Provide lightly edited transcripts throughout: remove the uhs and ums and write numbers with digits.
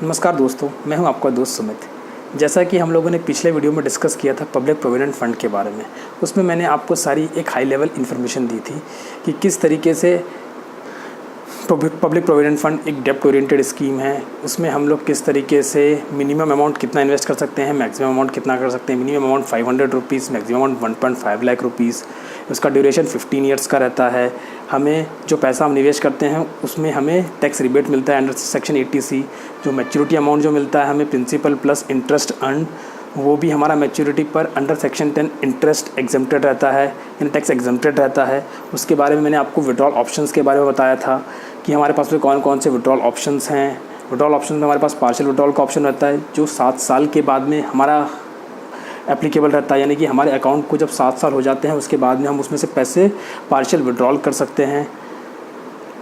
नमस्कार दोस्तों, मैं हूं आपका दोस्त सुमित। जैसा कि हम लोगों ने पिछले वीडियो में डिस्कस किया था पब्लिक प्रोविडेंट फ़ंड के बारे में, उसमें मैंने आपको सारी एक हाई लेवल इन्फॉर्मेशन दी थी कि किस तरीके से पब्लिक प्रोविडेंट फ़ंड एक डेप्ट ओरिएंटेड स्कीम है। उसमें हम लोग किस तरीके से मिनिमम अमाउंट कितना इन्वेस्ट कर सकते हैं, मैक्सिमम अमाउंट कितना कर सकते हैं। Minimum amount 500 rupees, maximum amount 1.5 lakh rupees. उसका ड्यूरेशन 15 ईयर्स का रहता है। हमें जो पैसा हम निवेश करते हैं उसमें हमें टैक्स रिबेट मिलता है अंडर सेक्शन 80C। जो मैच्योरिटी अमाउंट जो मिलता है हमें प्रिंसिपल प्लस इंटरेस्ट अर्न, वो भी हमारा मैच्योरिटी पर अंडर सेक्शन 10 इंटरेस्ट एग्जम्प्टेड रहता है, यानी टैक्स एग्जम्प्टेड रहता है। उसके बारे में मैंने आपको विड्रॉल ऑप्शंस के बारे में बताया था कि हमारे पास में कौन कौन से विड्रॉल ऑप्शंस हैं। विड्रॉल ऑप्शन में हमारे पास पार्शियल विड्रॉल का ऑप्शन रहता है जो 7 साल के बाद में हमारा एप्लीकेबल रहता है, यानी कि हमारे अकाउंट को जब 7 साल हो जाते हैं उसके बाद में हम उसमें से पैसे पार्शियल विड्रॉल कर सकते हैं।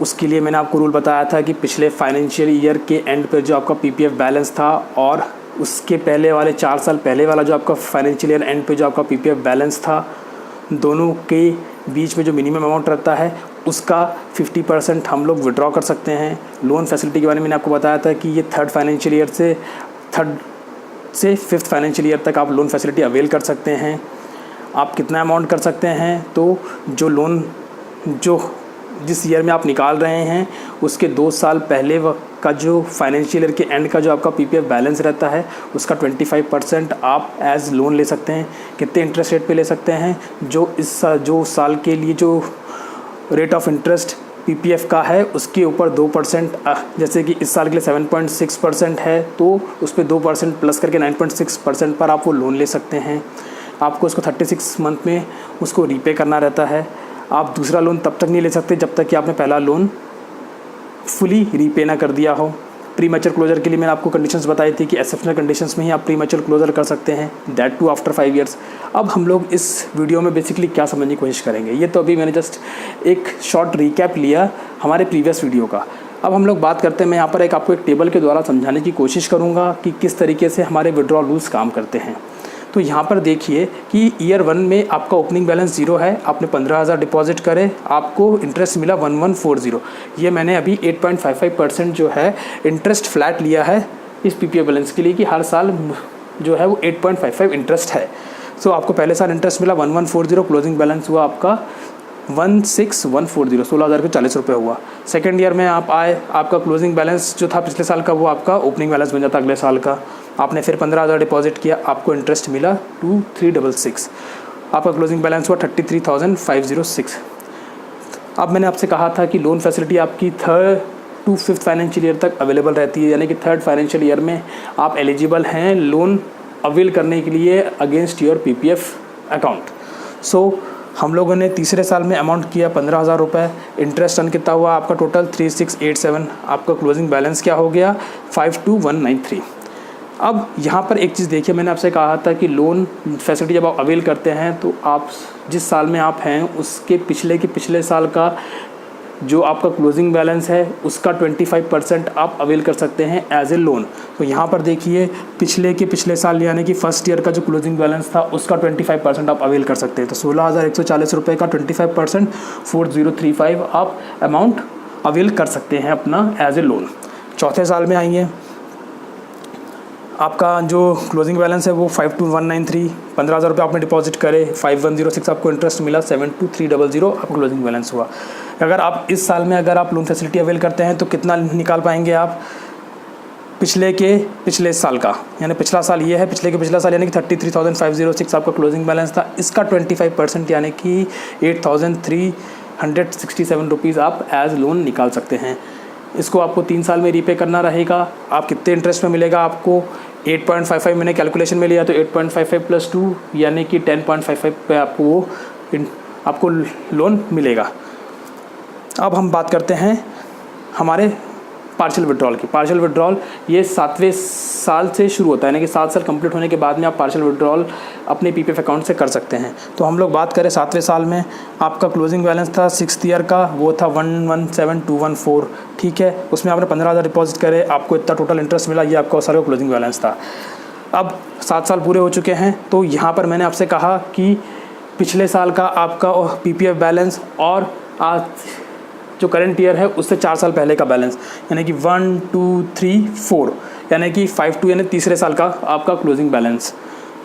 उसके लिए मैंने आपको रूल बताया था कि पिछले फाइनेंशियल ईयर के एंड पर जो आपका पीपीएफ बैलेंस था और उसके पहले वाले 4 साल पहले वाला जो आपका फाइनेंशियल ईयर एंड पे जो आपका पीपीएफ बैलेंस था, दोनों के बीच में जो मिनिमम अमाउंट रहता है उसका 50% हम लोग विड्रॉ कर सकते हैं। लोन फैसिलिटी के बारे में मैंने आपको बताया था कि ये थर्ड से फिफ्थ फाइनेंशियल ईयर तक आप लोन फैसिलिटी अवेल कर सकते हैं। आप कितना अमाउंट कर सकते हैं, तो जो लोन जिस ईयर में आप निकाल रहे हैं उसके 2 साल पहले का जो फाइनेंशियल ईयर के एंड का जो आपका पीपीएफ बैलेंस रहता है उसका 25% आप एज लोन ले सकते हैं। कितने इंटरेस्ट रेट पे ले सकते हैं, जो साल के लिए जो रेट ऑफ इंटरेस्ट पीपीएफ का है उसके ऊपर 2%, जैसे कि इस साल के लिए 7.6% है तो उस पर 2% प्लस करके 9.6% पर आप वो लोन ले सकते हैं। आपको उसको 36 मंथ में उसको रीपे करना रहता है। आप दूसरा लोन तब तक नहीं ले सकते जब तक कि आपने पहला लोन फुली रीपे ना कर दिया हो। प्री मैच्योर क्लोजर के लिए मैंने आपको कंडीशंस बताई थी कि एक्सेप्शनल कंडीशंस में ही आप प्री मैच्योर क्लोजर कर सकते हैं, दैट टू आफ्टर 5 ईयर्स। अब हम लोग इस वीडियो में बेसिकली क्या समझने की कोशिश करेंगे, ये तो अभी मैंने जस्ट एक शॉर्ट रिकैप लिया हमारे प्रीवियस वीडियो का। अब हम लोग बात करते हैं, मैं यहाँ पर आपको एक टेबल के द्वारा समझाने की कोशिश करूँगा कि किस तरीके से हमारे विड्रॉल रूल्स काम करते हैं। तो यहाँ पर देखिए कि ईयर 1 में आपका ओपनिंग बैलेंस 0 है, आपने 15,000 डिपॉजिट करे, आपको इंटरेस्ट मिला 1140। ये मैंने अभी 8.55% जो है इंटरेस्ट फ्लैट लिया है इस पीपीएफ बैलेंस के लिए कि हर साल जो है वो 8.55 इंटरेस्ट है। सो आपको पहले साल इंटरेस्ट मिला 1140, क्लोजिंग बैलेंस हुआ आपका 16,140, 16,040 रुपये हुआ। सेकेंड ईयर में आप आए, आपका क्लोजिंग बैलेंस जो था पिछले साल का वो आपका ओपनिंग बैलेंस बन जाता अगले साल का। आपने फिर 15,000 डिपॉजिट किया, आपको इंटरेस्ट मिला 2366, आपका क्लोजिंग बैलेंस हुआ 33,506। अब मैंने आपसे कहा था कि लोन फैसिलिटी आपकी 3rd to 5th financial year तक अवेलेबल रहती है, यानी कि 3rd फाइनेंशियल ईयर में आप एलिजिबल हैं लोन अवेल करने के लिए अगेंस्ट योर पीपीएफ अकाउंट। सो हम लोगों ने तीसरे साल में अमाउंट किया 15,000 रुपये, इंटरेस्ट अर्न कितना हुआ आपका टोटल 3687, आपका क्लोजिंग बैलेंस क्या हो गया 52,193। अब यहाँ पर एक चीज़ देखिए, मैंने आपसे कहा था कि लोन फैसिलिटी जब आप अवेल करते हैं तो आप जिस साल में आप हैं उसके पिछले साल का जो आपका क्लोजिंग बैलेंस है उसका 25% आप अवेल कर सकते हैं एज ए लोन। तो यहाँ पर देखिए पिछले साल यानी कि फर्स्ट ईयर का जो क्लोजिंग बैलेंस था उसका 25% आप अवेल कर सकते हैं। तो 16,140 रुपये का 25% 4035 आप अमाउंट अवेल कर सकते हैं अपना एज ए लोन। चौथे साल में आइए, आपका जो क्लोजिंग बैलेंस है वो 52,193, 15,000 रुपये आपने डिपॉजिट करे, 5106 आपको इंटरेस्ट मिला, 72,300 आपका क्लोजिंग बैलेंस हुआ। अगर आप इस साल में अगर आप लोन फैसिलिटी अवेल करते हैं तो कितना निकाल पाएंगे आप पिछले साल का, यानी पिछला साल ये है, पिछला साल यानी कि 33,506 आपका क्लोजिंग बैलेंस था, इसका 25% यानी कि 8,367 रुपीज़ आप एज लोन निकाल सकते हैं। इसको आपको 3 साल में रीपे करना रहेगा। आप कितने इंटरेस्ट में मिलेगा आपको 8.55 मैंने कैलकुलेशन में लिया, तो 8.55 + 2 यानी कि 10.55 पे आपको लोन मिलेगा। अब हम बात करते हैं हमारे पार्शियल विड्रॉल की। पार्शियल विड्रॉल ये 7वें साल से शुरू होता है, यानी कि 7 साल कंप्लीट होने के बाद में आप पार्शियल विड्रॉल अपने पीपीएफ अकाउंट से कर सकते हैं। तो हम लोग बात करें 7वें साल में आपका क्लोजिंग बैलेंस था 6th ईयर का, वो था 117,214, ठीक है। उसमें आपने 15,000 डिपॉजिट करे, आपको इतना टोटल इंटरेस्ट मिला, ये आपका सारा क्लोजिंग बैलेंस था। अब 7 साल पूरे हो चुके हैं, तो यहाँ पर मैंने आपसे कहा कि पिछले साल का आपका पीपीएफ बैलेंस और आज जो करंट ईयर है उससे 4 साल पहले का बैलेंस, यानी कि 1 2 3 4, यानी कि 5 यानी तीसरे साल का आपका क्लोजिंग बैलेंस।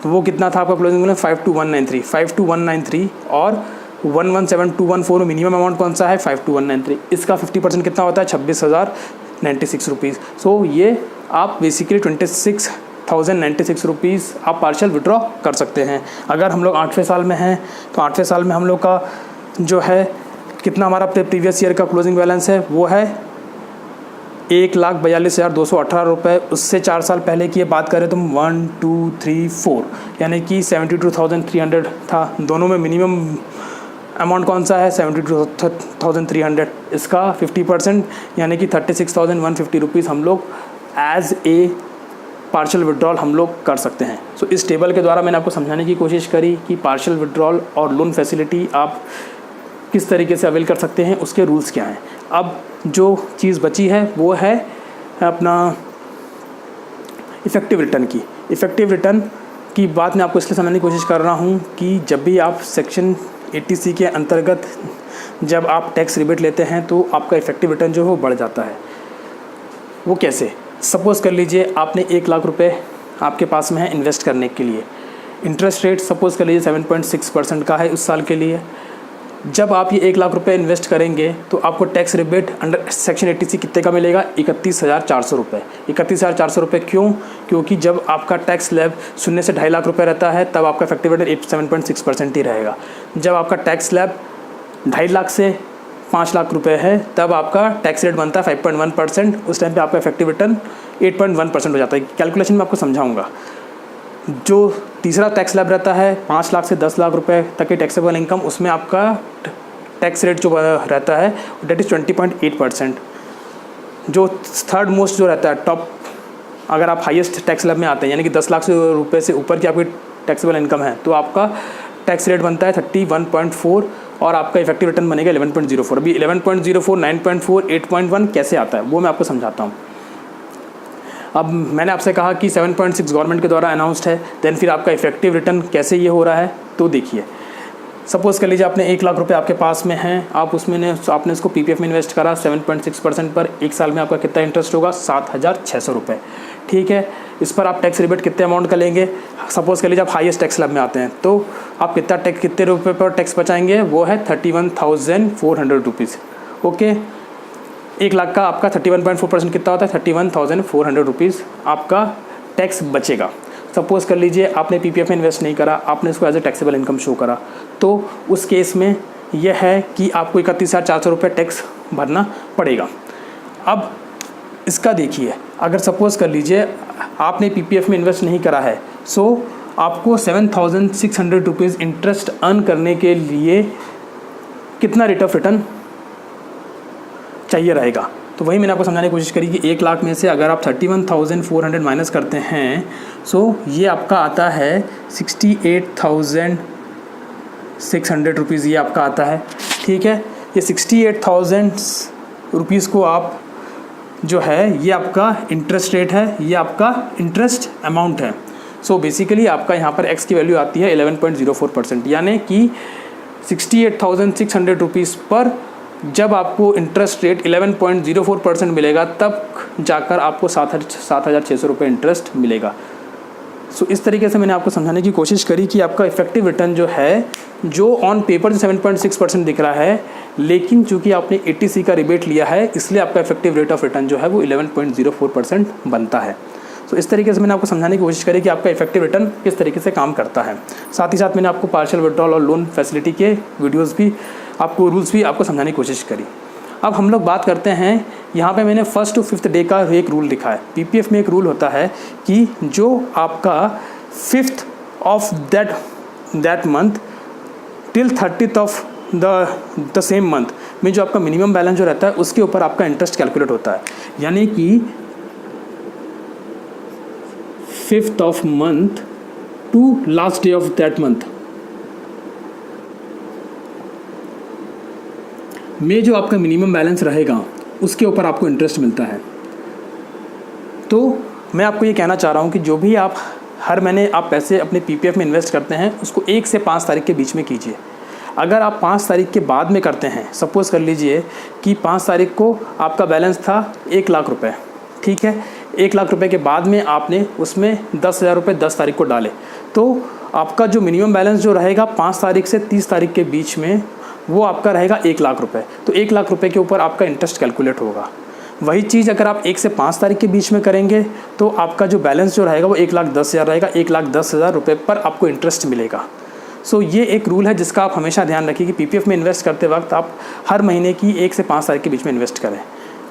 तो वो कितना था आपका क्लोजिंग बैलेंस? 52193 और 117214 मिनिमम अमाउंट कौन सा है? 52193। इसका 50% कितना होता है? 26,096 रुपीज़। सो ये आप बेसिकली 26,096 रुपीज़ आप पार्शियल विड्रॉ कर सकते हैं। अगर हम लोग 8वें साल में हैं तो 8वें साल में हम लोग का जो है कितना हमारा प्रीवियस ईयर का क्लोजिंग बैलेंस है वो है 1,42,218 रुपये। उससे 4 साल पहले की ये बात करें तो 1 2 3 4 यानी कि 72,300 था। दोनों में मिनिमम अमाउंट कौन सा है? 72,300। इसका 50% यानी कि 36,150 रुपीज़ हम लोग एज ए पार्शियल विड्रॉल हम लोग कर सकते हैं। सो इस टेबल के द्वारा मैंने आपको समझाने की कोशिश करी कि पार्शियल विड्रॉल और लोन फैसिलिटी आप किस तरीके से अवेल कर सकते हैं, उसके रूल्स क्या हैं। अब जो चीज़ बची है वो है अपना इफ़ेक्टिव रिटर्न की। इफ़ेक्टिव रिटर्न की बात मैं आपको इसलिए समझाने की कोशिश कर रहा हूँ कि जब भी आप सेक्शन 80C के अंतर्गत जब आप टैक्स रिबेट लेते हैं तो आपका इफ़ेक्टिव रिटर्न जो है वो बढ़ जाता है। वो कैसे? सपोज़ कर लीजिए आपने 1 लाख रुपए आपके पास में है इन्वेस्ट करने के लिए। इंटरेस्ट रेट सपोज़ कर लीजिए 7.6% का है उस साल के लिए। जब आप ये 1 लाख रुपए इन्वेस्ट करेंगे तो आपको tax rebate under section 80C कितने का मिलेगा? 31,400 रुपये। 31,400 रुपये क्यों? क्योंकि जब आपका टैक्स स्लैब 0 से 2.5 लाख रुपये रहता है तब आपका इफेक्टिव रिटर्न 7.6% ही रहेगा। जब आपका टैक्स स्लैब 2.5 लाख से 5 लाख रुपये है तब आपका टैक्स रेट बनता है 5.1%। उस टाइम पे आपका इफेक्टिव रिटर्न 8.1% हो जाता है। कैलकुलेशन मैं आपको समझाऊंगा। जो तीसरा टैक्स स्लैब रहता है 5 लाख से 10 लाख रुपए तक की टैक्सेबल इनकम, उसमें आपका टैक्स रेट जो रहता है डेट इज़ 20.8%। जो थर्ड मोस्ट जो रहता है टॉप, अगर आप हाईएस्ट टैक्स स्लैब में आते हैं यानी कि 10 लाख रुपए से ऊपर की आपकी टैक्सेबल इनकम है तो आपका टैक्स रेट बनता है 31.4 और आपका इफेक्टिव रिटर्न बनेगा 11.04। अभी 11.04, 9.4, 8.1 कैसे आता है वो मैं आपको समझाता हूँ। अब मैंने आपसे कहा कि 7.6 गवर्नमेंट के द्वारा अनाउंस्ड है, देन फिर आपका इफेक्टिव रिटर्न कैसे ये हो रहा है तो देखिए। सपोज़ कर लीजिए आपने 1 लाख रुपए आपके पास में हैं, आप आपने इसको पीपीएफ में इन्वेस्ट करा 7.6% पर। 1 साल में आपका कितना इंटरेस्ट होगा? 7,600 रुपये। ठीक है, इस पर आप टैक्स रिबेट कितने अमाउंट का लेंगे? सपोज़ कर लीजिए आप हाईएस्ट टैक्स स्लैब में आते हैं तो आप कितने रुपये पर टैक्स बचाएंगे? वो है 31,400 रुपीज़। ओके, 1 लाख का आपका 31.4% कितना होता है? 31,400 रुपीज़ आपका टैक्स बचेगा। सपोज़ कर लीजिए आपने पीपीएफ में इन्वेस्ट नहीं करा, आपने इसको as a taxable income show करा, तो उस केस में यह है कि आपको 31,400 रुपये टैक्स भरना पड़ेगा। अब इसका देखिए, अगर सपोज़ कर लीजिए आपने पीपीएफ में इन्वेस्ट नहीं करा है, सो आपको 7,600 रुपीज़ इंटरेस्ट अर्न करने के लिए कितना रेट ऑफ रिटर्न चाहिए रहेगा? तो वही मैंने आपको समझाने की कोशिश करी कि 1 लाख में से अगर आप 31,400 माइनस करते हैं सो ये आपका आता है 68,600 रुपीज़, ये आपका आता है। ठीक है, ये 68,000 रुपीज़ को आप जो है ये आपका इंटरेस्ट रेट है, ये आपका इंटरेस्ट अमाउंट है। सो बेसिकली आपका यहाँ पर एक्स की वैल्यू आती है 11.04%, यानी कि 68,600 रुपीज़ पर जब आपको इंटरेस्ट रेट 11.04% मिलेगा तब जाकर आपको 7,600 रुपये इंटरेस्ट मिलेगा। सो इस तरीके से मैंने आपको समझाने की कोशिश करी कि आपका इफेक्टिव रिटर्न जो है, जो ऑन पेपर 7.6% दिख रहा है, लेकिन चूंकि आपने 80C का रिबेट लिया है इसलिए आपका इफेक्टिव रेट ऑफ रिटर्न जो है वो 11.04% बनता है। तो इस तरीके से मैंने आपको समझाने की कोशिश करी कि आपका इफेक्टिव रिटर्न किस तरीके से काम करता है। साथ ही साथ मैंने आपको पार्शियल विड्रॉल और लोन फैसिलिटी के वीडियोस भी आपको रूल्स भी आपको समझाने की कोशिश करी। अब हम लोग बात करते हैं, यहाँ पे मैंने 1st to 5th डे का एक रूल लिखा है। पीपीएफ में एक रूल होता है कि जो आपका 5th of that month till 30th of the same month में जो आपका मिनिमम बैलेंस जो रहता है उसके ऊपर आपका इंटरेस्ट कैलकुलेट होता है। यानी कि 5th of month to last day of that month में जो आपका मिनिमम बैलेंस रहेगा उसके ऊपर आपको इंटरेस्ट मिलता है। तो मैं आपको ये कहना चाह रहा हूँ कि जो भी आप हर महीने आप पैसे अपने पीपीएफ में इन्वेस्ट करते हैं उसको 1 से 5 तारीख के बीच में कीजिए। अगर आप 5 तारीख के बाद में करते हैं, सपोज़ कर लीजिए कि 5 तारीख को आपका बैलेंस था 1 लाख रुपए, ठीक है, 1 लाख रुपए के बाद में आपने उसमें 10,000 रुपये 10 तारीख को डाले, तो आपका जो मिनिमम बैलेंस जो रहेगा 5 तारीख से 30 तारीख के बीच में वो आपका रहेगा 1 लाख रुपए। तो 1 लाख रुपए के ऊपर आपका इंटरेस्ट कैलकुलेट होगा। वही चीज़ अगर आप 1 से 5 तारीख के बीच में करेंगे तो आपका जो बैलेंस जो रहेगा वो 1,10,000 रहेगा, 1,10,000 रुपये पर आपको इंटरेस्ट मिलेगा। सो ये एक रूल है जिसका आप हमेशा ध्यान रखिए कि पीपीएफ में इन्वेस्ट करते वक्त आप हर महीने की 1 से 5 तारीख के बीच में इन्वेस्ट करें।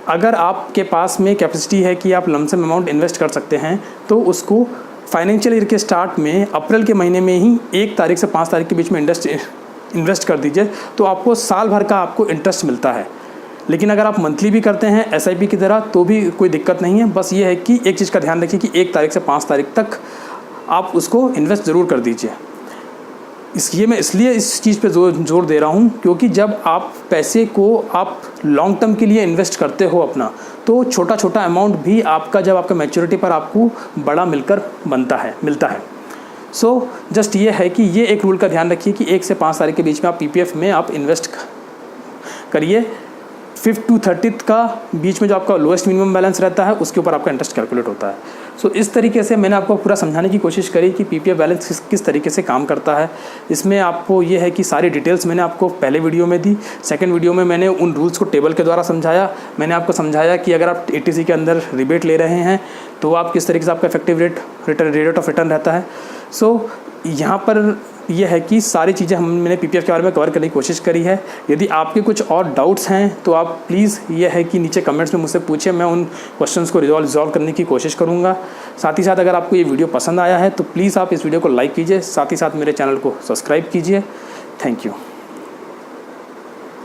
अगर आपके पास में कैपेसिटी है कि आप लमसम अमाउंट इन्वेस्ट कर सकते हैं तो उसको फाइनेंशियल ईयर के स्टार्ट में अप्रैल के महीने में ही 1 तारीख से 5 तारीख के बीच में इन्वेस्ट कर दीजिए, तो आपको साल भर का आपको इंटरेस्ट मिलता है। लेकिन अगर आप मंथली भी करते हैं एसआईपी की तरह तो भी कोई दिक्कत नहीं है। बस ये है कि एक चीज़ का ध्यान रखिए कि 1 तारीख से 5 तारीख तक आप उसको इन्वेस्ट ज़रूर कर दीजिए। मैं इसलिए इस चीज़ पे जोर दे रहा हूँ क्योंकि जब आप पैसे को आप लॉन्ग टर्म के लिए इन्वेस्ट करते हो अपना, तो छोटा छोटा अमाउंट भी आपका जब आपका मैच्योरिटी पर आपको बड़ा मिलता है। सो जस्ट ये है कि ये एक रूल का ध्यान रखिए कि 1 से 5 तारीख के बीच में आप पीपीएफ में आप इन्वेस्ट करिए। 5th to 30th का बीच में जो आपका लोएस्ट मिनिमम बैलेंस रहता है उसके ऊपर आपका इंटरेस्ट कैलकुलेट होता है। सो इस तरीके से मैंने आपको पूरा समझाने की कोशिश करी कि पीपीएफ बैलेंस किस तरीके से काम करता है। इसमें आपको ये है कि सारी डिटेल्स मैंने आपको पहले वीडियो में दी, सेकंड वीडियो में मैंने उन रूल्स को टेबल के द्वारा समझाया। मैंने आपको समझाया कि अगर आप एटीसी के अंदर रिबेट ले रहे हैं तो आप किस तरीके से आपका इफेक्टिव रेट ऑफ रिटर्न रहता है। सो यहाँ पर यह है कि सारी चीज़ें मैंने पीपीएफ के बारे में कवर करने की कोशिश करी है। यदि आपके कुछ और डाउट्स हैं तो आप प्लीज़ ये है कि नीचे कमेंट्स में मुझसे पूछिए, मैं उन क्वेश्चंस को रिजॉल्व करने की कोशिश करूँगा। साथ ही साथ अगर आपको ये वीडियो पसंद आया है तो प्लीज़ आप इस वीडियो को लाइक कीजिए, साथ ही साथ मेरे चैनल को सब्सक्राइब कीजिए। Thank you.